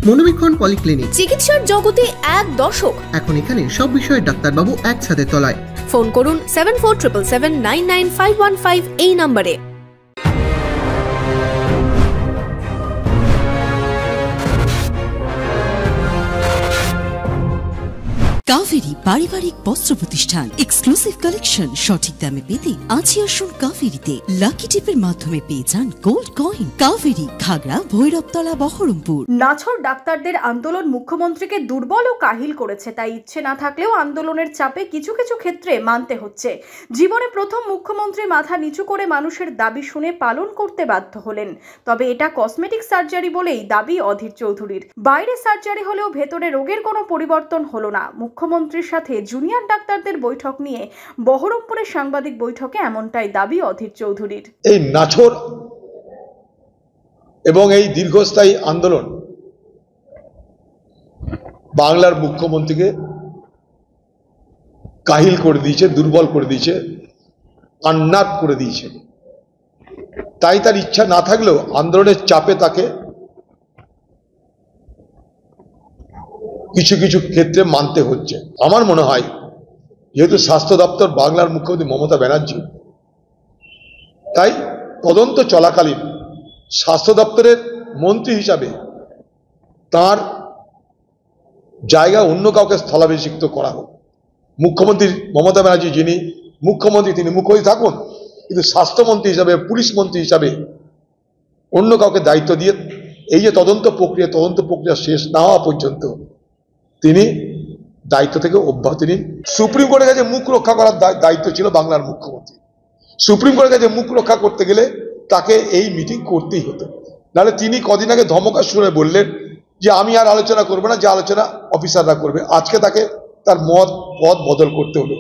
মনোবীক্ষণ polyclinic, চিকিৎসার জগতে এক দশক। এখন এখানে সব বিষয়ে ডাক্তারবাবু একসাথে তলায়। ফোন করুন 7477799515 এই নম্বরে। কাভেরি পারিবারিক বস্ত্র প্রতিষ্ঠান, এক্সক্লুসিভ কালেকশন সঠিক দামে পেতে আজই আসুন কাভেরিতে। লাকি টিপের মাধ্যমে পেয়ে যান গোল্ড কয়েন। কাভেরি, ঘাগড়া, ভৈরবতলা, বহরমপুর। নাছোড় ডাক্তারদের আন্দোলন মুখ্যমন্ত্রীকে দুর্বল ও কাহিল করেছে, তাই ইচ্ছে না থাকলেও আন্দোলনের চাপে কিছু কিছু ক্ষেত্রে মানতে হচ্ছে। জীবনে প্রথম মুখ্যমন্ত্রী মাথা নিচু করে মানুষের দাবি শুনে পালন করতে বাধ্য হলেন। তবে এটা কসমেটিক সার্জারি বলেই দাবি অধীর চৌধুরীর। বাইরে সার্জারি হলেও ভেতরে রোগের কোনো পরিবর্তন হলো না। মুখ্যমন্ত্রীর সাথে জুনিয়র ডাক্তারদের বৈঠক নিয়ে বহরমপুরের সাংবাদিক বৈঠকে এমনটাই দাবি অধীর চৌধুরীর। এই নাছোড় এবং এই দীর্ঘস্থায়ী আন্দোলন বাংলার মুখ্যমন্ত্রীকে কাহিল করে দিয়েছে, দুর্বল করে দিয়েছে, আন্নাত করে দিয়েছে। তাই তার ইচ্ছা না থাকলেও আন্দোলনের চাপে তাকে কিছু কিছু ক্ষেত্রে মানতে হচ্ছে। আমার মনে হয় যেহেতু স্বাস্থ্য দপ্তর বাংলার মুখ্যমন্ত্রী মমতা ব্যানার্জি, তাই তদন্ত চলাকালীন স্বাস্থ্য দপ্তরের মন্ত্রী হিসাবে তার জায়গা অন্য কাউকে স্থলাভিষিক্ত করা হোক। মুখ্যমন্ত্রী মমতা ব্যানার্জি যিনি মুখ্যমন্ত্রী, তিনি মুখ্যমন্ত্রী থাকুন, কিন্তু স্বাস্থ্যমন্ত্রী হিসাবে, পুলিশ মন্ত্রী হিসাবে অন্য কাউকে দায়িত্ব দিয়ে এই যে তদন্ত প্রক্রিয়া শেষ না হওয়া পর্যন্ত তিনি দায়িত্ব থেকে অব্যাহতি নিন। সুপ্রিম কোর্টের কাছে মুখ রক্ষা করার দায়িত্ব ছিল বাংলার মুখ্যমন্ত্রী। সুপ্রিম কোর্টের কাছে মুখ রক্ষা করতে গেলে তাকে এই মিটিং করতেই হতো। নাহলে তিনি কদিন আগে ধমকা শুনে বললেন যে আমি আর আলোচনা করবো না, যে আলোচনা অফিসাররা করবে। আজকে তাকে তার পদ বদল করতে হলো।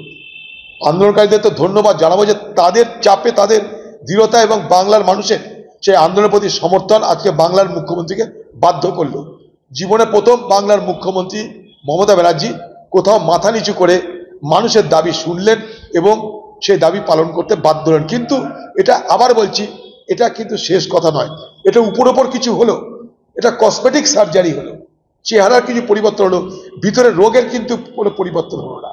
আন্দোলনকারীদের তো ধন্যবাদ জানাবো যে তাদের চাপে, তাদের দৃঢ়তা এবং বাংলার মানুষের সেই আন্দোলনের প্রতি সমর্থন আজকে বাংলার মুখ্যমন্ত্রীকে বাধ্য করলো। জীবনে প্রথম বাংলার মুখ্যমন্ত্রী মমতা ব্যানার্জি কোথাও মাথা নিচু করে মানুষের দাবি শুনলেন এবং সেই দাবি পালন করতে বাধ্য হলেন। কিন্তু এটা আবার বলছি, এটা কিন্তু শেষ কথা নয়। এটা উপর কিছু হলো, এটা কসমেটিক সার্জারি হলো, চেহারার কিছু পরিবর্তন হলো, ভিতরে রোগের কিন্তু কোনো পরিবর্তন হলো না।